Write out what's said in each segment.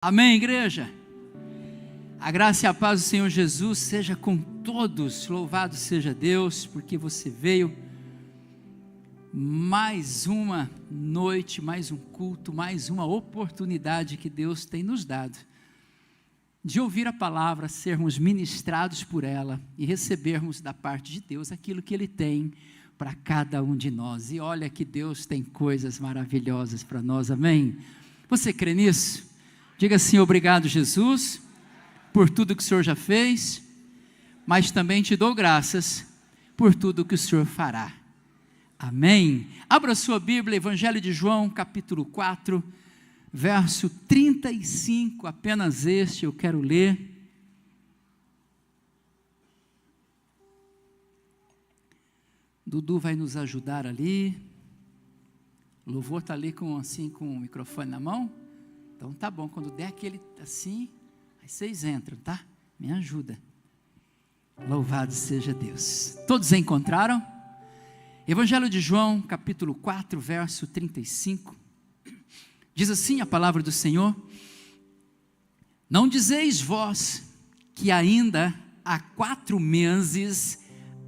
Amém, igreja? A graça e a paz do Senhor Jesus seja com todos. Louvado seja Deus, porque você veio. Mais uma noite, mais um culto, mais uma oportunidade que Deus tem nos dado de ouvir a palavra, sermos ministrados por ela e recebermos da parte de Deus aquilo que Ele tem para cada um de nós. E olha que Deus tem coisas maravilhosas para nós, amém? Você crê nisso? Diga assim: obrigado, Jesus, por tudo que o Senhor já fez, mas também te dou graças por tudo que o Senhor fará. Amém? Abra sua Bíblia, Evangelho de João, capítulo 4, verso 35, apenas este eu quero ler. Dudu vai nos ajudar ali. O louvor está ali com o microfone na mão. Então tá bom, quando der aquele assim, aí vocês entram, tá? Me ajuda. Louvado seja Deus. Todos encontraram? Evangelho de João, capítulo 4, verso 35. Diz assim a palavra do Senhor: não dizeis vós que ainda há 4 meses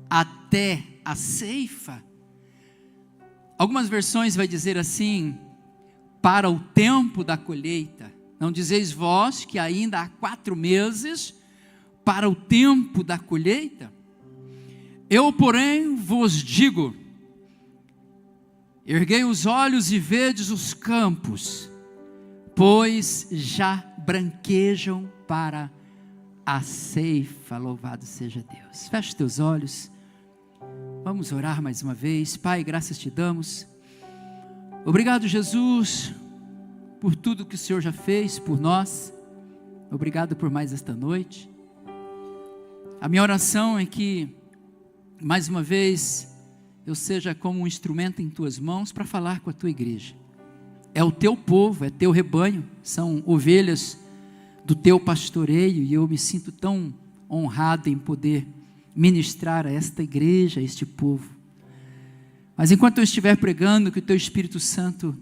até a ceifa? Algumas versões vai dizer assim: para o tempo da colheita. Não dizeis vós que ainda há 4 meses para o tempo da colheita? Eu, porém, vos digo: erguei os olhos e vedes os campos, pois já branquejam para a ceifa. Louvado seja Deus. Feche teus olhos, vamos orar mais uma vez. Pai, graças te damos. Obrigado, Jesus, por tudo que o Senhor já fez por nós. Obrigado por mais esta noite. A minha oração é que, mais uma vez, eu seja como um instrumento em tuas mãos para falar com a tua igreja. É o teu povo, é teu rebanho, são ovelhas do teu pastoreio, e eu me sinto tão honrado em poder ministrar a esta igreja, a este povo. Mas enquanto eu estiver pregando, que o teu Espírito Santo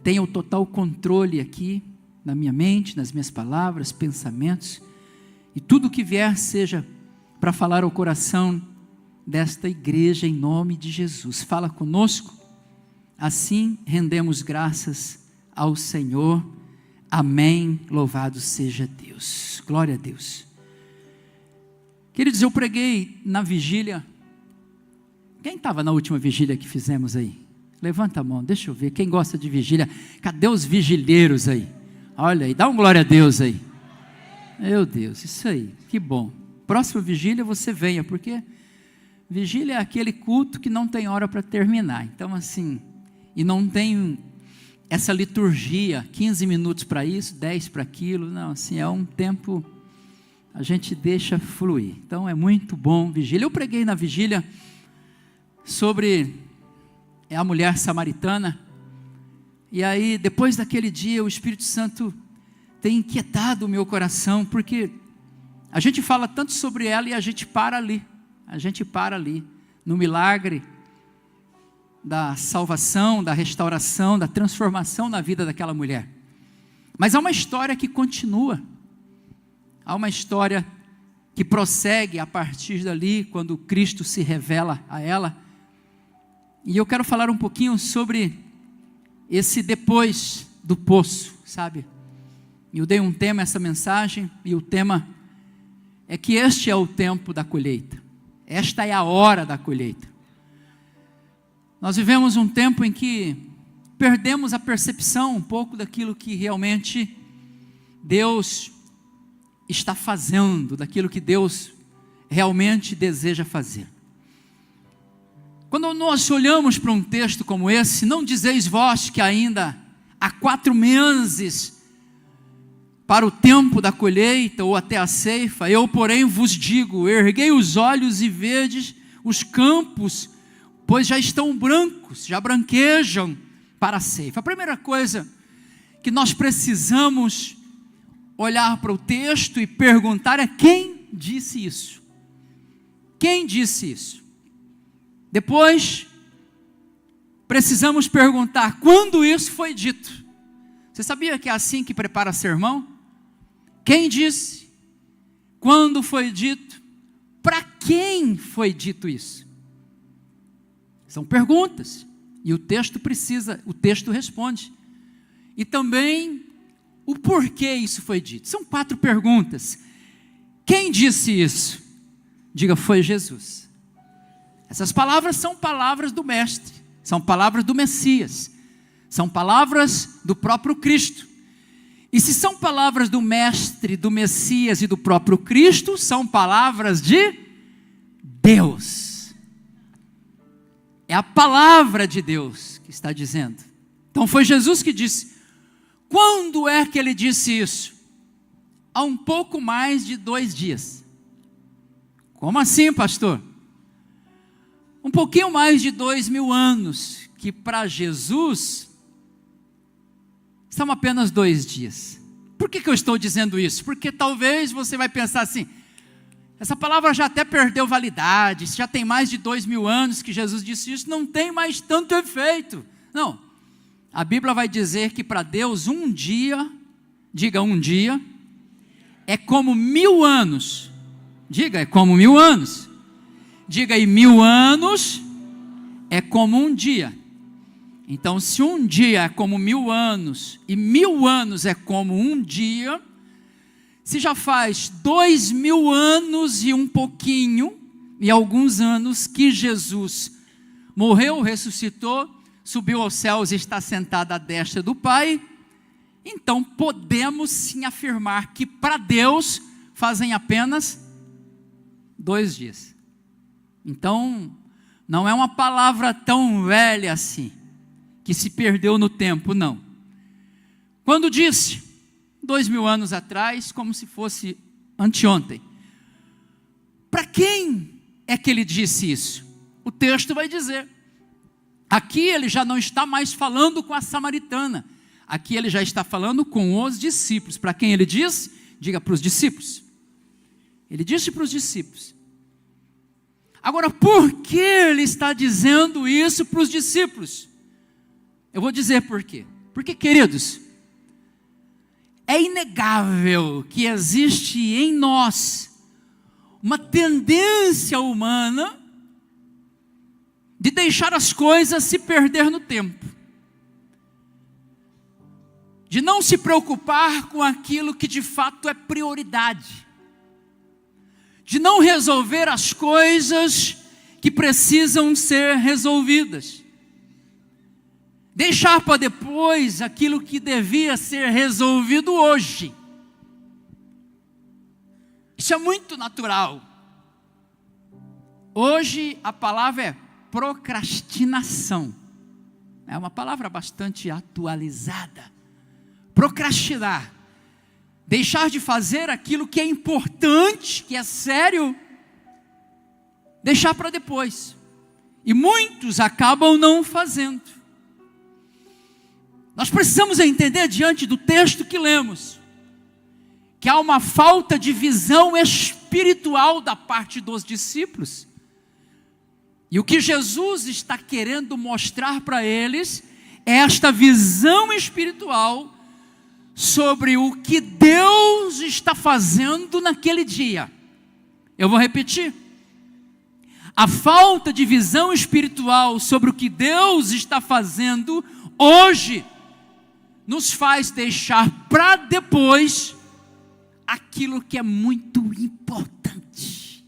tenha o total controle aqui, na minha mente, nas minhas palavras, pensamentos, e tudo que vier seja para falar ao coração desta igreja, em nome de Jesus. Fala conosco, assim rendemos graças ao Senhor. Amém, louvado seja Deus, glória a Deus. Queridos, eu preguei na vigília. Quem estava na última vigília que fizemos aí? Levanta a mão, deixa eu ver, quem gosta de vigília? Cadê os vigilheiros aí? Olha aí, dá um glória a Deus aí. Meu Deus, isso aí, que bom. Próxima vigília você venha, porque vigília é aquele culto que não tem hora para terminar. Então assim, e não tem essa liturgia, 15 minutos para isso, 10 para aquilo. Não, assim, é um tempo, a gente deixa fluir. Então é muito bom vigília. Eu preguei na vigília sobre a mulher samaritana. E aí, depois daquele dia, o Espírito Santo tem inquietado o meu coração, porque a gente fala tanto sobre ela e a gente para ali. A gente para ali, no milagre da salvação, da restauração, da transformação na vida daquela mulher. Mas há uma história que continua. Há uma história que prossegue a partir dali, quando Cristo se revela a ela. E eu quero falar um pouquinho sobre esse depois do poço, sabe? Eu dei um tema a essa mensagem, e o tema é que este é o tempo da colheita. Esta é a hora da colheita. Nós vivemos um tempo em que perdemos a percepção um pouco daquilo que realmente Deus está fazendo, daquilo que Deus realmente deseja fazer. Quando nós olhamos para um texto como esse: não dizeis vós que ainda há 4 meses para o tempo da colheita, ou até a ceifa? Eu, porém, vos digo: erguei os olhos e vedes os campos, pois já estão brancos, já branquejam para a ceifa. A primeira coisa que nós precisamos olhar para o texto e perguntar é: quem disse isso? Quem disse isso? Depois, precisamos perguntar: quando isso foi dito? Você sabia que é assim que prepara sermão? Quem disse? Quando foi dito? Para quem foi dito isso? São perguntas. E o texto responde. E também o porquê isso foi dito. São 4 perguntas. Quem disse isso? Diga, foi Jesus. Essas palavras são palavras do Mestre, são palavras do Messias, são palavras do próprio Cristo. E se são palavras do Mestre, do Messias e do próprio Cristo, são palavras de Deus. É a palavra de Deus que está dizendo. Então foi Jesus que disse. Quando é que ele disse isso? Há um pouco mais de 2 dias. Como assim, pastor? Um pouquinho mais de 2000 anos, que para Jesus são apenas 2 dias. Por que eu estou dizendo isso? Porque talvez você vai pensar assim, essa palavra já até perdeu validade, já tem mais de 2000 anos que Jesus disse isso, não tem mais tanto efeito. Não, a Bíblia vai dizer que para Deus um dia, diga um dia, é como 1000 anos. Diga, é como 1000 anos. Diga aí, 1000 anos é como um dia. Então, se um dia é como 1000 anos, e 1000 anos é como um dia, se já faz 2000 anos e um pouquinho, e alguns anos que Jesus morreu, ressuscitou, subiu aos céus e está sentado à destra do Pai, então podemos sim afirmar que para Deus fazem apenas 2 dias. Então, não é uma palavra tão velha assim, que se perdeu no tempo, não. Quando disse, 2000 anos atrás, como se fosse anteontem. Para quem é que ele disse isso? O texto vai dizer. Aqui ele já não está mais falando com a samaritana. Aqui ele já está falando com os discípulos. Para quem ele diz? Diga para os discípulos. Ele disse para os discípulos. Agora, por que ele está dizendo isso para os discípulos? Eu vou dizer por quê. Porque, queridos, é inegável que existe em nós uma tendência humana de deixar as coisas se perder no tempo, de não se preocupar com aquilo que de fato é prioridade, de não resolver as coisas que precisam ser resolvidas, deixar para depois aquilo que devia ser resolvido hoje. Isso é muito natural. Hoje a palavra é procrastinação. É uma palavra bastante atualizada. Procrastinar. Deixar de fazer aquilo que é importante, que é sério, deixar para depois. E muitos acabam não fazendo. Nós precisamos entender, diante do texto que lemos, que há uma falta de visão espiritual da parte dos discípulos. E o que Jesus está querendo mostrar para eles é esta visão espiritual sobre o que Deus está fazendo naquele dia. Eu vou repetir. A falta de visão espiritual sobre o que Deus está fazendo hoje nos faz deixar para depois aquilo que é muito importante.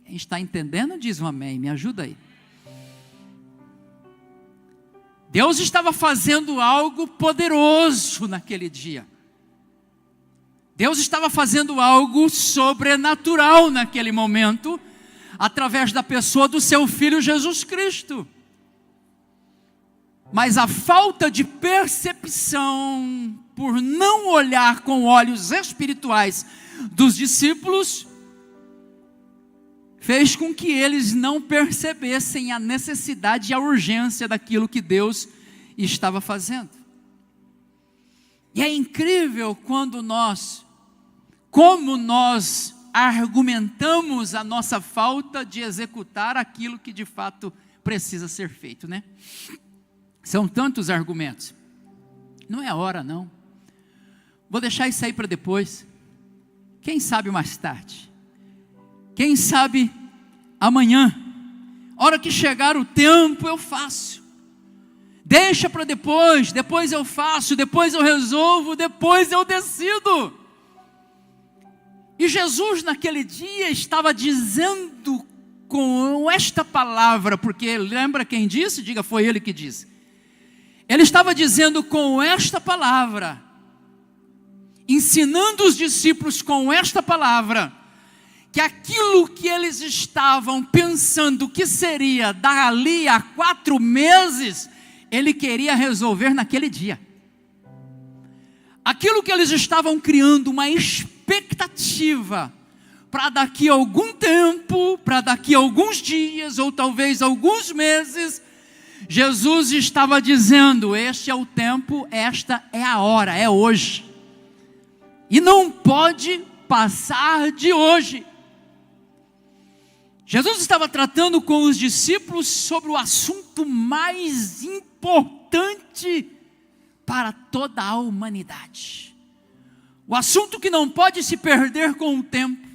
Quem está entendendo diz um amém, me ajuda aí. Deus estava fazendo algo poderoso naquele dia. Deus estava fazendo algo sobrenatural naquele momento, através da pessoa do seu Filho Jesus Cristo. Mas a falta de percepção, por não olhar com olhos espirituais dos discípulos, fez com que eles não percebessem a necessidade e a urgência daquilo que Deus estava fazendo. E é incrível como nós argumentamos a nossa falta de executar aquilo que de fato precisa ser feito, né? São tantos argumentos. Não é a hora, não. Vou deixar isso aí para depois. Quem sabe mais tarde? Quem sabe amanhã? Hora que chegar o tempo eu faço. Deixa para depois eu faço, depois eu resolvo, depois eu decido. E Jesus naquele dia estava dizendo com esta palavra, porque lembra quem disse? Diga, foi ele que disse. Ele estava dizendo com esta palavra, ensinando os discípulos com esta palavra, que aquilo que eles estavam pensando que seria dali a 4 meses, ele queria resolver naquele dia. Aquilo que eles estavam criando, uma expectativa, para daqui a algum tempo, para daqui a alguns dias, ou talvez alguns meses, Jesus estava dizendo, este é o tempo, esta é a hora, é hoje. E não pode passar de hoje. Jesus estava tratando com os discípulos sobre o assunto mais importante para toda a humanidade. O assunto que não pode se perder com o tempo.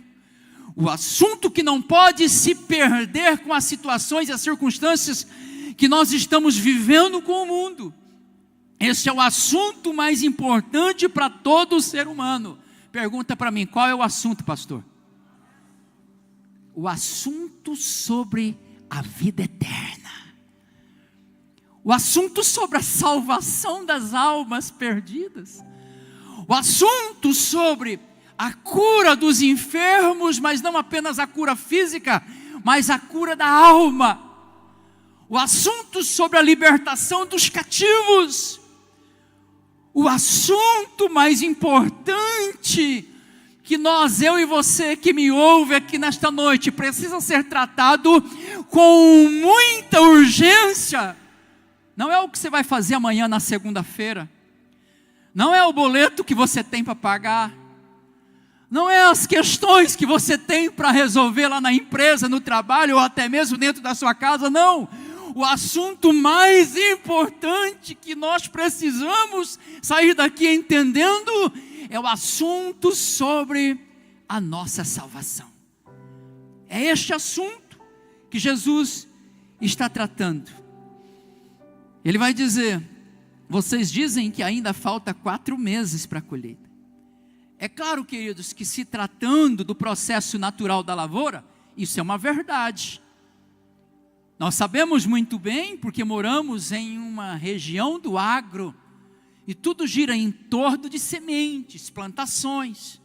O assunto que não pode se perder com as situações e as circunstâncias que nós estamos vivendo com o mundo. Esse é o assunto mais importante para todo ser humano. Pergunta para mim, qual é o assunto, pastor? O assunto sobre a vida eterna. O assunto sobre a salvação das almas perdidas. O assunto sobre a cura dos enfermos, mas não apenas a cura física, mas a cura da alma. O assunto sobre a libertação dos cativos. O assunto mais importante que nós, eu e você que me ouve aqui nesta noite, precisa ser tratado com muita urgência. Não é o que você vai fazer amanhã na segunda-feira. Não é o boleto que você tem para pagar. Não é as questões que você tem para resolver lá na empresa, no trabalho, ou até mesmo dentro da sua casa, não. O assunto mais importante que nós precisamos sair daqui entendendo é o assunto sobre a nossa salvação. É este assunto que Jesus está tratando. Ele vai dizer, vocês dizem que ainda falta 4 meses para a colheita. É claro, queridos, que se tratando do processo natural da lavoura, isso é uma verdade. Nós sabemos muito bem, porque moramos em uma região do agro, e tudo gira em torno de sementes, plantações.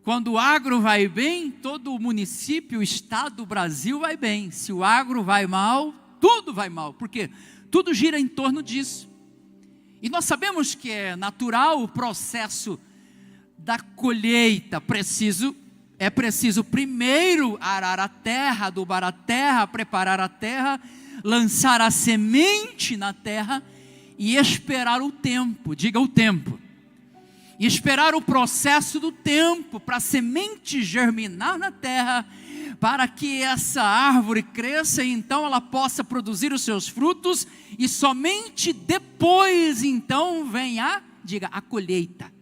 Quando o agro vai bem, todo o município, o estado, o Brasil vai bem. Se o agro vai mal, tudo vai mal, porque tudo gira em torno disso. E nós sabemos que é natural o processo da colheita, é preciso primeiro arar a terra, adubar a terra, preparar a terra, lançar a semente na terra e esperar o tempo, diga o tempo. E esperar o processo do tempo para a semente germinar na terra, para que essa árvore cresça e então ela possa produzir os seus frutos e somente depois então vem a colheita.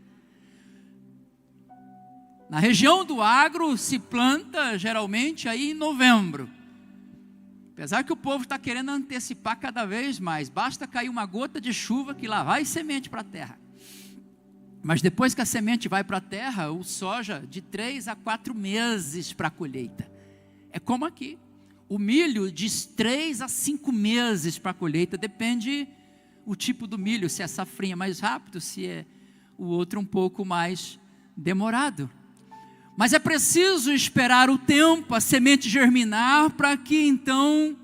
Na região do agro se planta geralmente aí em novembro. Apesar que o povo está querendo antecipar cada vez mais. Basta cair uma gota de chuva que lá vai semente para a terra. Mas depois que a semente vai para a terra, o soja de 3 a 4 meses para a colheita. É como aqui. O milho de 3 a 5 meses para a colheita. Depende o tipo do milho. Se é safrinha mais rápido, se é o outro um pouco mais demorado. Mas é preciso esperar o tempo, a semente germinar, para que então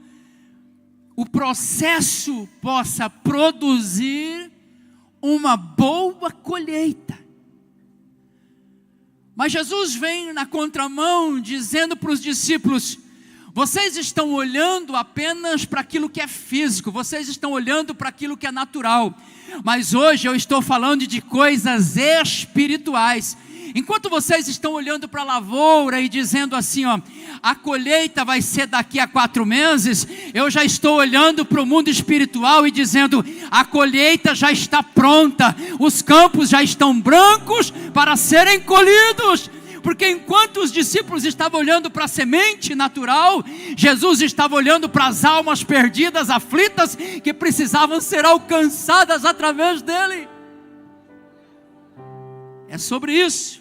o processo possa produzir uma boa colheita. Mas Jesus vem na contramão dizendo para os discípulos, vocês estão olhando apenas para aquilo que é físico, vocês estão olhando para aquilo que é natural, mas hoje eu estou falando de coisas espirituais. Enquanto vocês estão olhando para a lavoura e dizendo assim, ó, a colheita vai ser daqui a 4 meses, eu já estou olhando para o mundo espiritual e dizendo, a colheita já está pronta, os campos já estão brancos para serem colhidos. Porque enquanto os discípulos estavam olhando para a semente natural, Jesus estava olhando para as almas perdidas, aflitas, que precisavam ser alcançadas através dele. É sobre isso.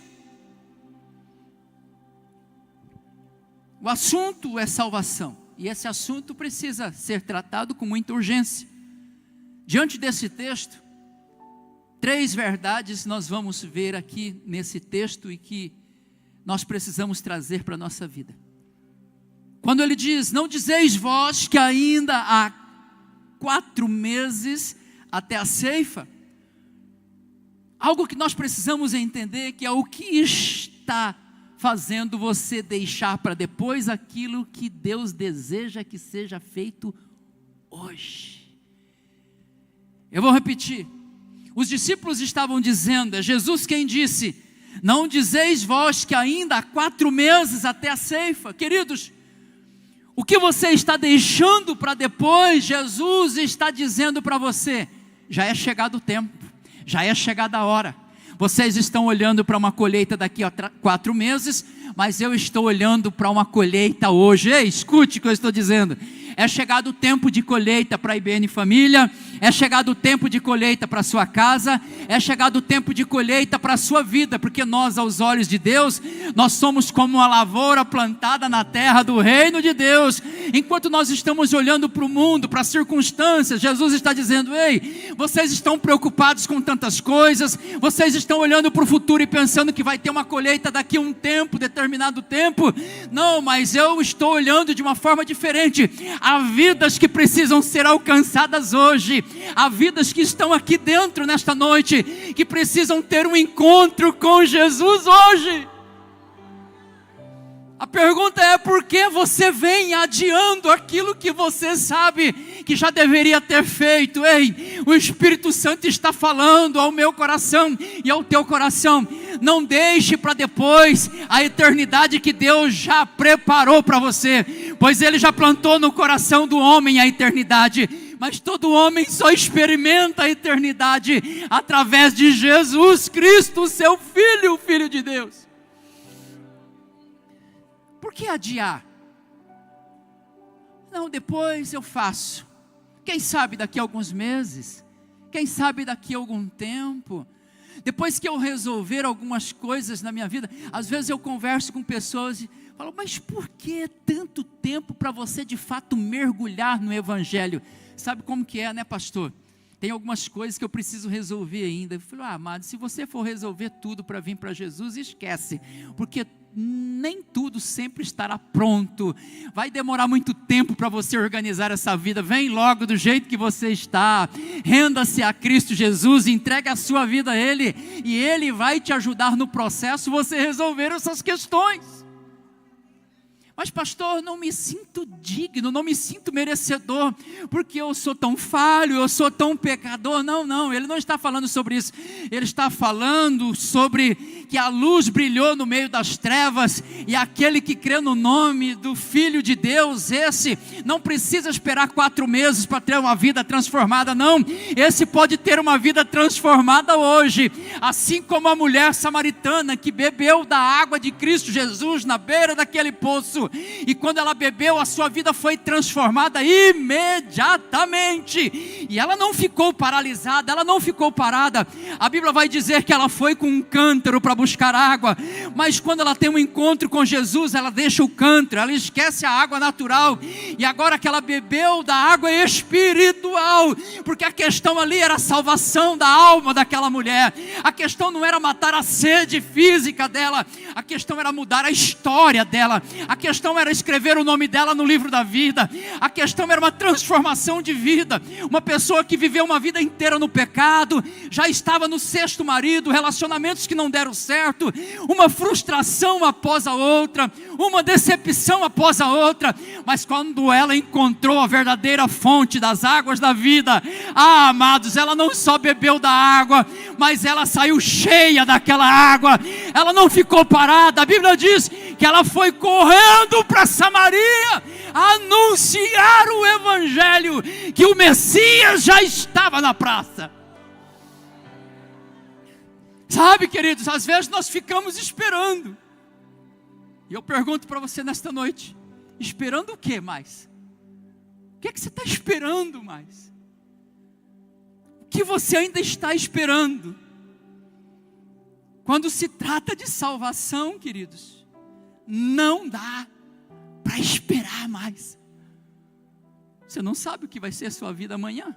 O assunto é salvação, e esse assunto precisa ser tratado com muita urgência. Diante desse texto, 3 verdades nós vamos ver aqui nesse texto e que nós precisamos trazer para a nossa vida. Quando ele diz, não dizeis vós que ainda há 4 meses até a ceifa, algo que nós precisamos entender que é o que está fazendo você deixar para depois aquilo que Deus deseja que seja feito hoje. Eu vou repetir, os discípulos estavam dizendo, é Jesus quem disse, não dizeis vós que ainda há 4 meses até a ceifa. Queridos, o que você está deixando para depois, Jesus está dizendo para você, já é chegado o tempo, já é chegada a hora. Vocês estão olhando para uma colheita daqui a 4 meses, mas eu estou olhando para uma colheita hoje. Ei, escute o que eu estou dizendo. É chegado o tempo de colheita para a IBN Família, é chegado o tempo de colheita para a sua casa, é chegado o tempo de colheita para a sua vida, porque nós, aos olhos de Deus, nós somos como uma lavoura plantada na terra do reino de Deus. Enquanto nós estamos olhando para o mundo, para as circunstâncias, Jesus está dizendo, ei, vocês estão preocupados com tantas coisas, vocês estão olhando para o futuro e pensando que vai ter uma colheita daqui a um tempo, determinado tempo. Não, mas eu estou olhando de uma forma diferente. Há vidas que precisam ser alcançadas hoje, há vidas que estão aqui dentro nesta noite, que precisam ter um encontro com Jesus hoje. A pergunta é, por que você vem adiando aquilo que você sabe que já deveria ter feito? Ei, o Espírito Santo está falando ao meu coração e ao teu coração, não deixe para depois a eternidade que Deus já preparou para você, pois Ele já plantou no coração do homem a eternidade, mas todo homem só experimenta a eternidade através de Jesus Cristo, seu Filho, o Filho de Deus. Por que adiar? Não, depois eu faço. Quem sabe daqui a alguns meses? Quem sabe daqui a algum tempo? Depois que eu resolver algumas coisas na minha vida, às vezes eu converso com pessoas e falo, mas por que tanto tempo para você de fato mergulhar no Evangelho? Sabe como que é, né, pastor? Tem algumas coisas que eu preciso resolver ainda. Eu falo, amado, se você for resolver tudo para vir para Jesus, esquece, porque nem tudo sempre estará pronto, vai demorar muito tempo para você organizar essa vida. Vem logo do jeito que você está, renda-se a Cristo Jesus, entregue a sua vida a Ele, e Ele vai te ajudar no processo, você resolver essas questões. Mas pastor, não me sinto digno, não me sinto merecedor, porque eu sou tão falho, eu sou tão pecador. Não, ele não está falando sobre isso. Ele está falando sobre que a luz brilhou no meio das trevas, e aquele que crê no nome do Filho de Deus, esse não precisa esperar 4 meses para ter uma vida transformada, não. Esse pode ter uma vida transformada hoje, assim como a mulher samaritana que bebeu da água de Cristo Jesus na beira daquele poço, e quando ela bebeu, a sua vida foi transformada imediatamente, e ela não ficou paralisada, ela não ficou parada. A Bíblia vai dizer que ela foi com um cântaro para buscar água, mas quando ela tem um encontro com Jesus, ela deixa o cântaro, ela esquece a água natural, e agora que ela bebeu da água espiritual, porque a questão ali era a salvação da alma daquela mulher, a questão não era matar a sede física dela, a questão era mudar a história dela, a questão questão era escrever o nome dela no livro da vida. A questão era uma transformação de vida. Uma pessoa que viveu uma vida inteira no pecado, já estava no sexto marido, relacionamentos que não deram certo, uma frustração após a outra, uma decepção após a outra. Mas quando ela encontrou a verdadeira fonte das águas da vida, amados, ela não só bebeu da água, mas ela saiu cheia daquela água. Ela não ficou parada. A Bíblia diz que ela foi correndo para Samaria anunciar o evangelho, que o Messias já estava na praça. Sabe, queridos, às vezes nós ficamos esperando. E eu pergunto para você nesta noite: esperando o que mais? O que é que você está esperando mais? O que você ainda está esperando? Quando se trata de salvação, queridos, não dá para esperar mais. Você não sabe o que vai ser a sua vida amanhã.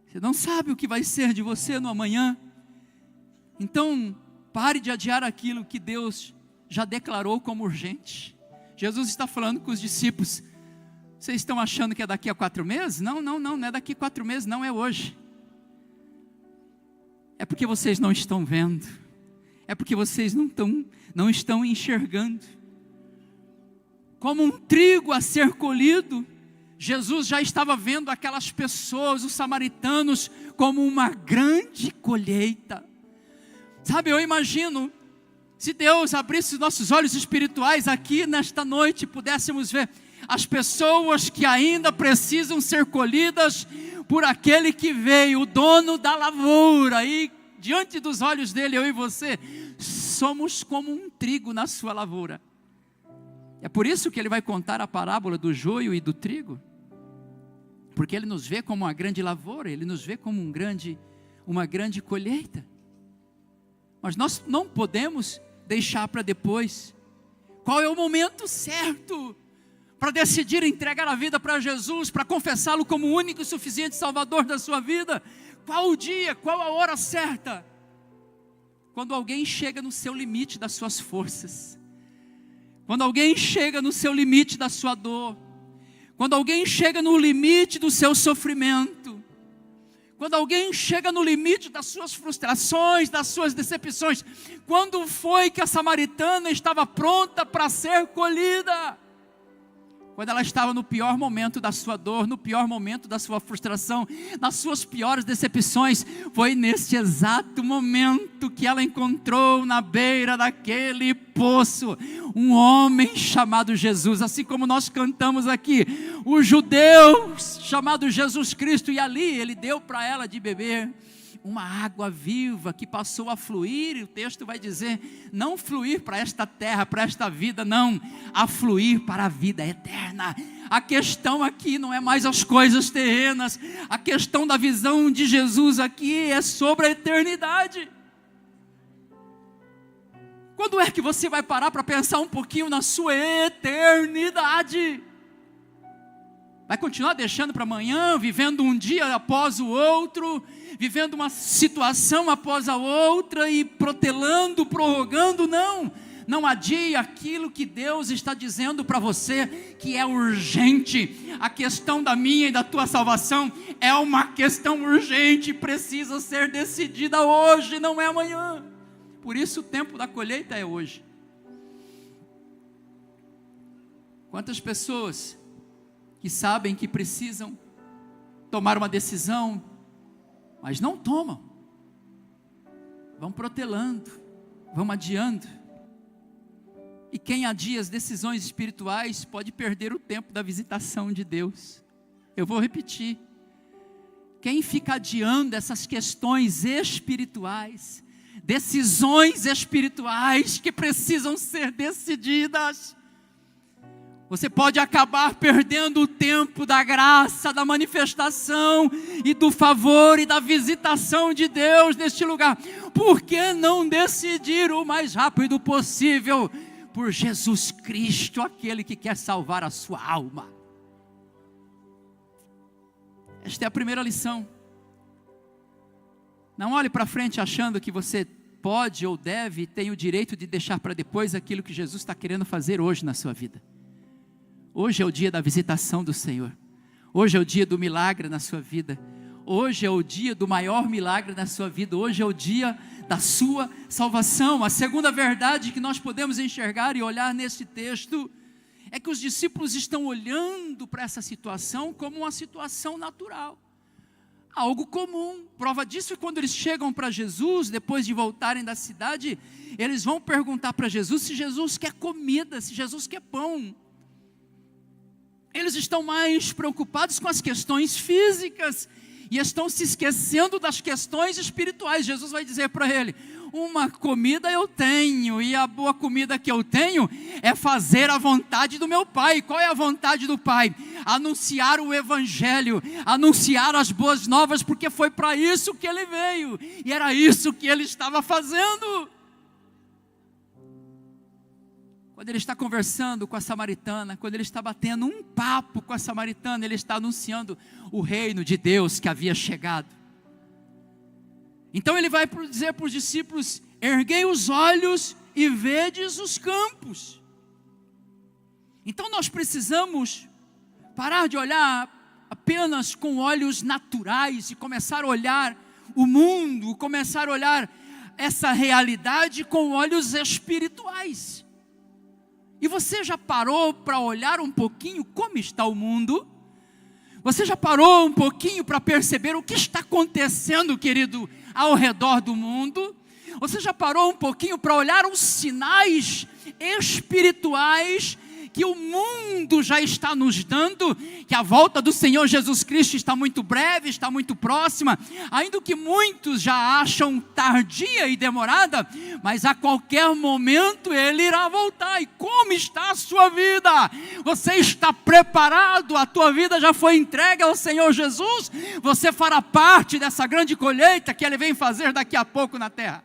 Você não sabe o que vai ser de você no amanhã. Então, pare de adiar aquilo que Deus já declarou como urgente. Jesus está falando com os discípulos: vocês estão achando que é daqui a 4 meses? Não é daqui a 4 meses, não, é hoje. É porque vocês não estão vendo, é porque vocês não estão enxergando. Como um trigo a ser colhido, Jesus já estava vendo aquelas pessoas, os samaritanos, como uma grande colheita. Sabe, eu imagino, se Deus abrisse os nossos olhos espirituais aqui nesta noite, pudéssemos ver as pessoas que ainda precisam ser colhidas por aquele que veio, o dono da lavoura, e diante dos olhos dele, eu e você, somos como um trigo na sua lavoura. É por isso que ele vai contar a parábola do joio e do trigo, porque ele nos vê como uma grande lavoura, ele nos vê como uma grande colheita. Mas nós não podemos deixar para depois. Qual é o momento certo para decidir entregar a vida para Jesus, para confessá-lo como o único e suficiente Salvador da sua vida? Qual o dia, qual a hora certa? Quando alguém chega no seu limite das suas forças, quando alguém chega no seu limite da sua dor, quando alguém chega no limite do seu sofrimento, quando alguém chega no limite das suas frustrações, das suas decepções. Quando foi que a samaritana estava pronta para ser colhida? Quando ela estava no pior momento da sua dor, no pior momento da sua frustração, nas suas piores decepções. Foi neste exato momento que ela encontrou na beira daquele poço um homem chamado Jesus, assim como nós cantamos aqui, o judeu chamado Jesus Cristo, e ali ele deu para ela de beber uma água viva que passou a fluir. E o texto vai dizer, não fluir para esta terra, para esta vida, não, a fluir para a vida eterna. A questão aqui não é mais as coisas terrenas, a questão da visão de Jesus aqui é sobre a eternidade. Quando é que você vai parar para pensar um pouquinho na sua eternidade? Vai continuar deixando para amanhã, vivendo um dia após o outro, vivendo uma situação após a outra e protelando, prorrogando? Não adie aquilo que Deus está dizendo para você que é urgente. A questão da minha e da tua salvação é uma questão urgente, precisa ser decidida hoje, não é amanhã. Por isso o tempo da colheita é hoje. Quantas pessoas que sabem que precisam tomar uma decisão, mas não tomam, vão protelando, vão adiando. E quem adia as decisões espirituais pode perder o tempo da visitação de Deus. Eu vou repetir: quem fica adiando essas questões espirituais, decisões espirituais que precisam ser decididas, você pode acabar perdendo o tempo da graça, da manifestação e do favor e da visitação de Deus neste lugar. Por que não decidir o mais rápido possível por Jesus Cristo, aquele que quer salvar a sua alma? Esta é a primeira lição. Não olhe para frente achando que você pode ou deve, tem o direito de deixar para depois aquilo que Jesus está querendo fazer hoje na sua vida. Hoje é o dia da visitação do Senhor. Hoje é o dia do milagre na sua vida. Hoje é o dia do maior milagre na sua vida. Hoje é o dia da sua salvação. A segunda verdade que nós podemos enxergar e olhar nesse texto é que os discípulos estão olhando para essa situação como uma situação natural, algo comum. Prova disso é quando eles chegam para Jesus, depois de voltarem da cidade, eles vão perguntar para Jesus se Jesus quer comida, se Jesus quer pão. Eles estão mais preocupados com as questões físicas e estão se esquecendo das questões espirituais. Jesus vai dizer para ele: uma comida eu tenho, e a boa comida que eu tenho é fazer a vontade do meu Pai. Qual é a vontade do Pai? Anunciar o Evangelho, anunciar as boas novas, porque foi para isso que ele veio, e era isso que ele estava fazendo. Quando ele está conversando com a samaritana, quando ele está batendo um papo com a samaritana, ele está anunciando o reino de Deus que havia chegado. Então ele vai dizer para os discípulos: erguei os olhos e vedes os campos. Então nós precisamos parar de olhar apenas com olhos naturais e começar a olhar o mundo, começar a olhar essa realidade com olhos espirituais. E você já parou para olhar um pouquinho como está o mundo? Você já parou um pouquinho para perceber o que está acontecendo, querido, ao redor do mundo? Você já parou um pouquinho para olhar os sinais espirituais que o mundo já está nos dando, que a volta do Senhor Jesus Cristo está muito breve, está muito próxima, ainda que muitos já acham tardia e demorada, mas a qualquer momento Ele irá voltar. E como está a sua vida? Você está preparado? A tua vida já foi entregue ao Senhor Jesus? Você fará parte dessa grande colheita que Ele vem fazer daqui a pouco na terra?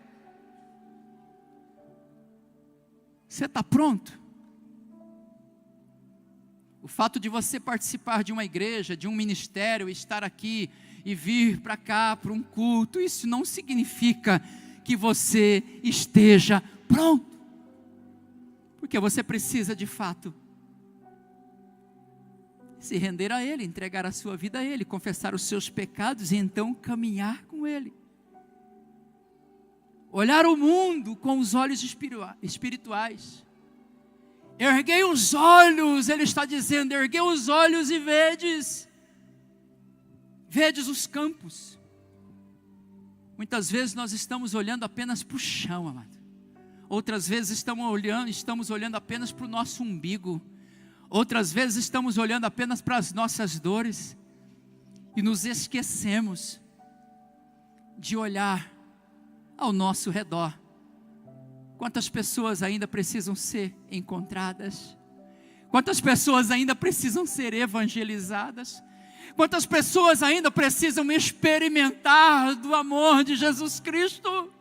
Você está pronto? O fato de você participar de uma igreja, de um ministério, estar aqui e vir para cá para um culto, isso não significa que você esteja pronto, porque você precisa de fato se render a Ele, entregar a sua vida a Ele, confessar os seus pecados e então caminhar com Ele. Olhar o mundo com os olhos espirituais. Erguei os olhos, ele está dizendo, erguei os olhos e vedes os campos. Muitas vezes nós estamos olhando apenas para o chão, amado. Outras vezes estamos olhando apenas para o nosso umbigo. Outras vezes estamos olhando apenas para as nossas dores. E nos esquecemos de olhar ao nosso redor. Quantas pessoas ainda precisam ser encontradas? Quantas pessoas ainda precisam ser evangelizadas? Quantas pessoas ainda precisam experimentar do amor de Jesus Cristo?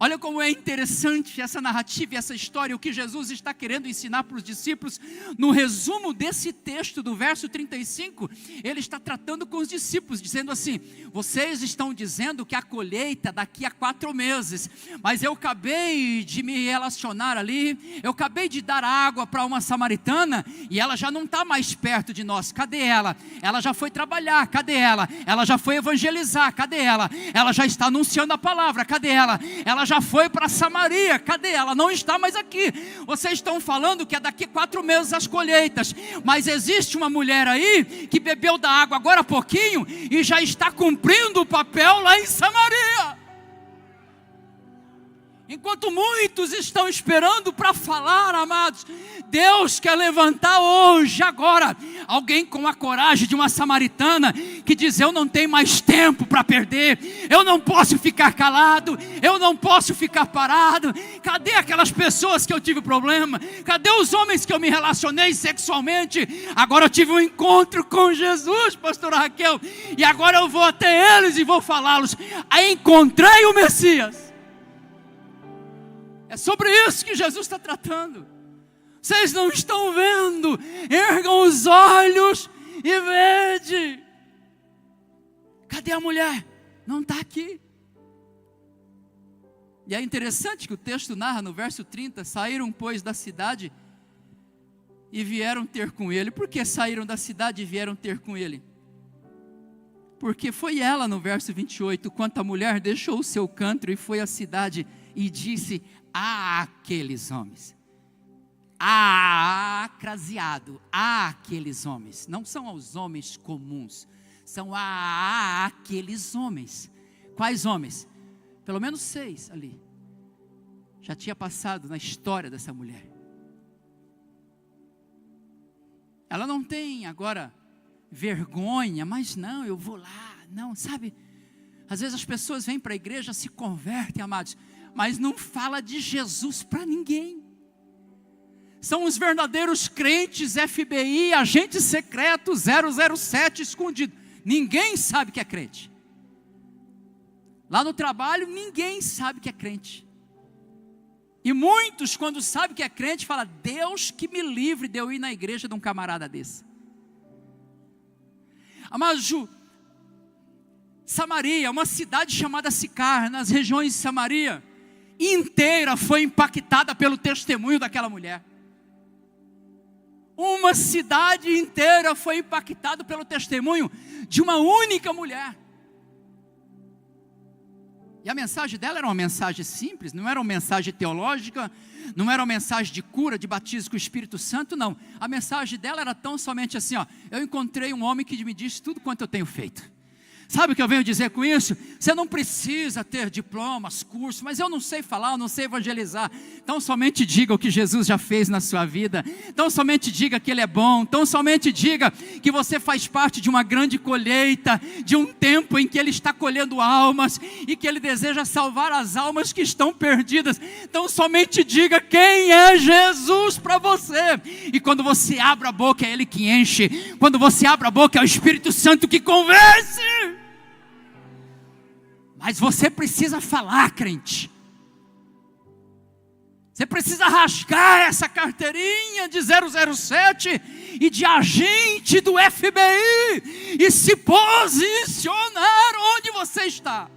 Olha como é interessante essa narrativa e essa história, o que Jesus está querendo ensinar para os discípulos. No resumo desse texto, do verso 35, ele está tratando com os discípulos, dizendo assim: vocês estão dizendo que a colheita daqui a 4 meses, mas eu acabei de me relacionar ali, eu acabei de dar água para uma samaritana, e ela já não está mais perto de nós. Cadê ela? Ela já foi trabalhar, cadê ela? Ela já foi evangelizar, cadê ela? Ela já está anunciando a palavra, cadê ela? Ela já foi para Samaria, cadê ela? Não está mais aqui. Vocês estão falando que é daqui a 4 meses as colheitas, mas existe uma mulher aí que bebeu da água agora há pouquinho e já está cumprindo o papel lá em Samaria. Enquanto muitos estão esperando para falar, amados, Deus quer levantar hoje, agora, alguém com a coragem de uma samaritana, que diz: eu não tenho mais tempo para perder, eu não posso ficar calado, eu não posso ficar parado. Cadê aquelas pessoas que eu tive problema? Cadê os homens que eu me relacionei sexualmente? Agora eu tive um encontro com Jesus, pastora Raquel, e agora eu vou até eles e vou falá-los: encontrei o Messias. É sobre isso que Jesus está tratando. Vocês não estão vendo? Ergam os olhos e vede. Cadê a mulher? Não está aqui. E é interessante que o texto narra no verso 30, saíram, pois, da cidade e vieram ter com ele. Por que saíram da cidade e vieram ter com ele? Porque foi ela, no verso 28, quanto a mulher deixou o seu cântaro e foi à cidade e disse a aqueles homens. Acraseado, a aqueles homens. Não são aos homens comuns, são a aqueles homens. Quais homens? Pelo menos 6 ali. Já tinha passado na história dessa mulher. Ela não tem agora vergonha, mas não, eu vou lá. Não, sabe? Às vezes as pessoas vêm para a igreja, se convertem, amados, mas não fala de Jesus para ninguém. São os verdadeiros crentes FBI, agente secreto 007 escondido. Ninguém sabe que é crente. Lá no trabalho, ninguém sabe que é crente. E muitos, quando sabem que é crente, falam: Deus que me livre de eu ir na igreja de um camarada desse. Amados, Samaria, uma cidade chamada Sicar, nas regiões de Samaria, inteira foi impactada pelo testemunho daquela mulher. Uma cidade inteira foi impactada pelo testemunho de uma única mulher. E a mensagem dela era uma mensagem simples, não era uma mensagem teológica, não era uma mensagem de cura, de batismo com o Espírito Santo, não. A mensagem dela era tão somente assim, ó: eu encontrei um homem que me disse tudo quanto eu tenho feito. Sabe o que eu venho dizer com isso? Você não precisa ter diplomas, cursos, mas eu não sei falar, eu não sei evangelizar. Então somente diga o que Jesus já fez na sua vida. Então somente diga que Ele é bom. Então somente diga que você faz parte de uma grande colheita, de um tempo em que Ele está colhendo almas e que Ele deseja salvar as almas que estão perdidas. Então somente diga quem é Jesus para você. E quando você abre a boca, é Ele que enche. Quando você abre a boca, é o Espírito Santo que convence. Mas você precisa falar, crente. Você precisa rasgar essa carteirinha de 007 e de agente do FBI e se posicionar onde você está.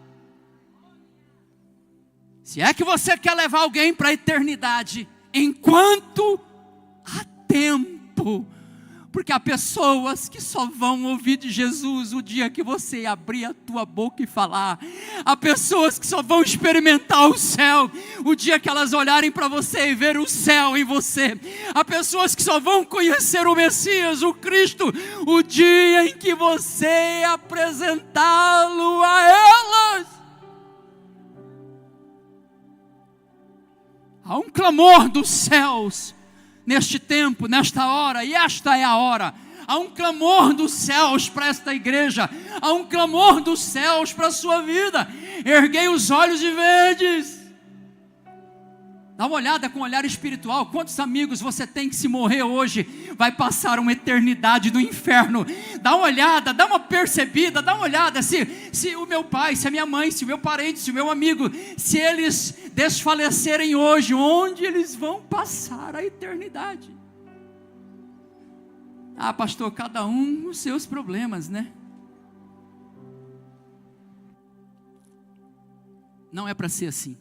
Se é que você quer levar alguém para a eternidade, enquanto há tempo. Porque há pessoas que só vão ouvir de Jesus o dia que você abrir a tua boca e falar. Há pessoas que só vão experimentar o céu o dia que elas olharem para você e ver o céu em você. Há pessoas que só vão conhecer o Messias, o Cristo, o dia em que você apresentá-lo a elas. Há um clamor dos céus neste tempo, nesta hora, e esta é a hora. Há um clamor dos céus para esta igreja, há um clamor dos céus para a sua vida. Erguei os olhos e vedes. Dá uma olhada com um olhar espiritual. Quantos amigos você tem que, se morrer hoje, vai passar uma eternidade no inferno? Dá uma olhada, dá uma percebida, dá uma olhada. Se o meu pai, se a minha mãe, se o meu parente, se o meu amigo, se eles desfalecerem hoje, onde eles vão passar a eternidade? Ah, pastor, cada um os seus problemas, né? Não é para ser assim.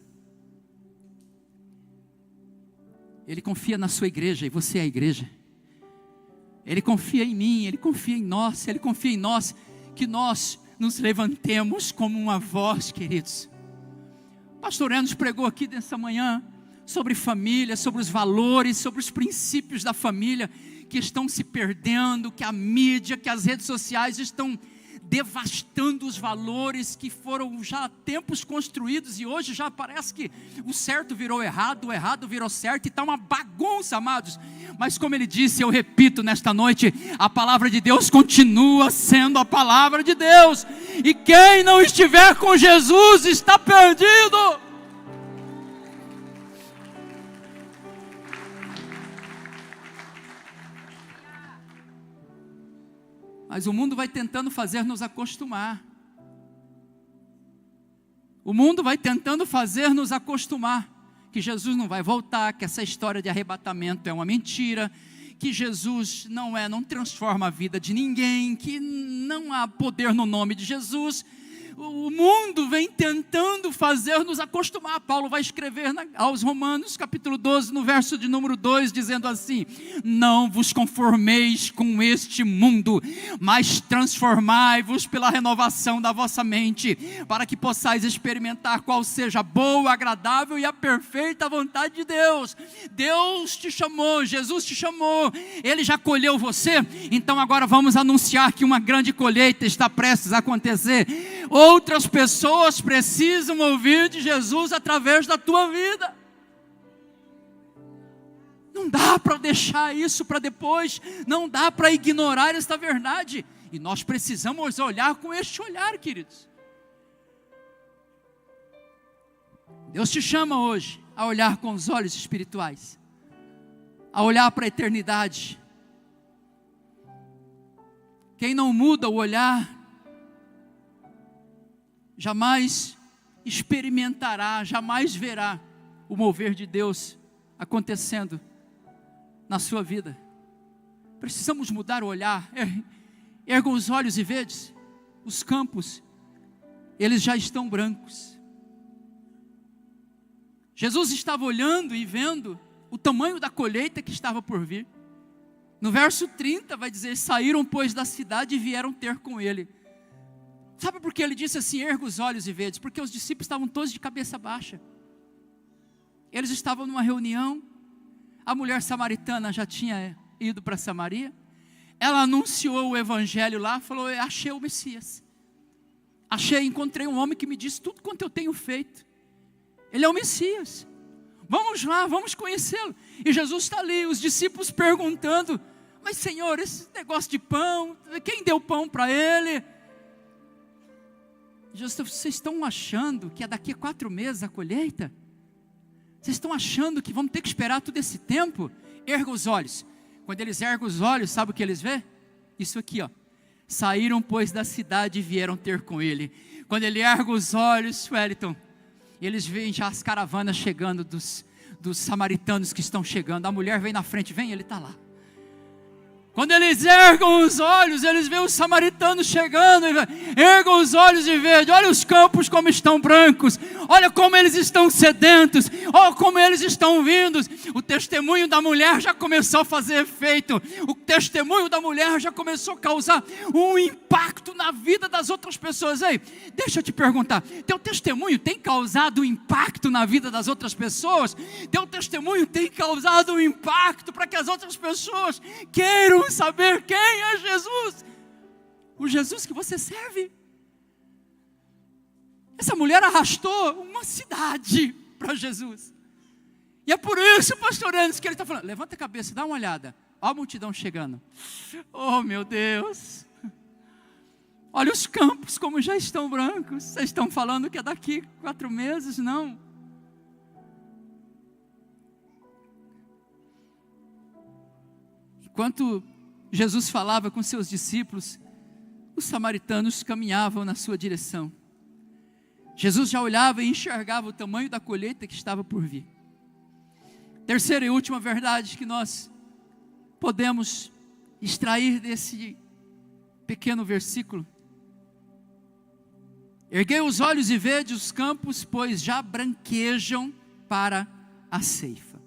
Ele confia na sua igreja e você é a igreja. Ele confia em mim, Ele confia em nós, Ele confia em nós, que nós nos levantemos como uma voz, queridos. O pastor Enos pregou aqui nessa manhã sobre família, sobre os valores, sobre os princípios da família que estão se perdendo, que a mídia, que as redes sociais estão devastando os valores que foram já há tempos construídos, e hoje já parece que o certo virou errado, o errado virou certo, e está uma bagunça, amados. Mas como ele disse, eu repito nesta noite, a palavra de Deus continua sendo a palavra de Deus, e quem não estiver com Jesus está perdido. Mas o mundo vai tentando fazer nos acostumar. O mundo vai tentando fazer nos acostumar que Jesus não vai voltar, que essa história de arrebatamento é uma mentira, que Jesus não transforma a vida de ninguém, que não há poder no nome de Jesus. o mundo vem tentando fazer nos acostumar. Paulo vai escrever aos Romanos, capítulo 12, no verso de número 2, dizendo assim: não vos conformeis com este mundo, mas transformai-vos pela renovação da vossa mente, para que possais experimentar qual seja a boa, agradável e a perfeita vontade de Deus. Deus te chamou, Jesus te chamou, Ele já colheu você, então agora vamos anunciar que uma grande colheita está prestes a acontecer. Outras pessoas precisam ouvir de Jesus através da tua vida. Não dá para deixar isso para depois, não dá para ignorar esta verdade, e nós precisamos olhar com este olhar, queridos. Deus te chama hoje a olhar com os olhos espirituais, a olhar para a eternidade. Quem não muda o olhar, jamais experimentará, jamais verá o mover de Deus acontecendo na sua vida. Precisamos mudar o olhar. Ergam os olhos e vedes, os campos, eles já estão brancos. Jesus estava olhando e vendo o tamanho da colheita que estava por vir. No verso 30 vai dizer: saíram pois da cidade e vieram ter com ele. Sabe por que ele disse assim: erga os olhos e vedes? Porque os discípulos estavam todos de cabeça baixa. Eles estavam numa reunião, a mulher samaritana já tinha ido para Samaria, ela anunciou o evangelho lá, falou: eu achei o Messias, encontrei um homem que me disse tudo quanto eu tenho feito, ele é o Messias, vamos lá, vamos conhecê-lo. E Jesus está ali, os discípulos perguntando: mas Senhor, esse negócio de pão, quem deu pão para ele? Jesus, vocês estão achando que é daqui a 4 meses a colheita? Vocês estão achando que vamos ter que esperar todo esse tempo? Erga os olhos. Quando eles ergam os olhos, sabe o que eles vê? Isso aqui, ó. Saíram pois da cidade e vieram ter com ele. Quando ele erga os olhos, Wellington, eles veem já as caravanas chegando dos samaritanos que estão chegando. A mulher vem na frente, vem, ele está lá. Quando eles ergam os olhos, eles veem os samaritanos chegando, ergam os olhos e veem: olha os campos como estão brancos, olha como eles estão sedentos, olha como eles estão vindos. O testemunho da mulher já começou a fazer efeito, o testemunho da mulher já começou a causar um impacto na vida das outras pessoas. Ei, deixa eu te perguntar, teu testemunho tem causado um impacto na vida das outras pessoas? Teu testemunho tem causado um impacto para que as outras pessoas queiram saber quem é Jesus, o Jesus que você serve? Essa mulher arrastou uma cidade para Jesus, e é por isso, pastor Anderson, que ele está falando: levanta a cabeça, dá uma olhada, olha a multidão chegando. Oh meu Deus, olha os campos como já estão brancos. Vocês estão falando que é daqui 4 meses? Não. Enquanto Jesus falava com seus discípulos, os samaritanos caminhavam na sua direção. Jesus já olhava e enxergava o tamanho da colheita que estava por vir. Terceira e última verdade que nós podemos extrair desse pequeno versículo: erguei os olhos e vede os campos, pois já branquejam para a ceifa.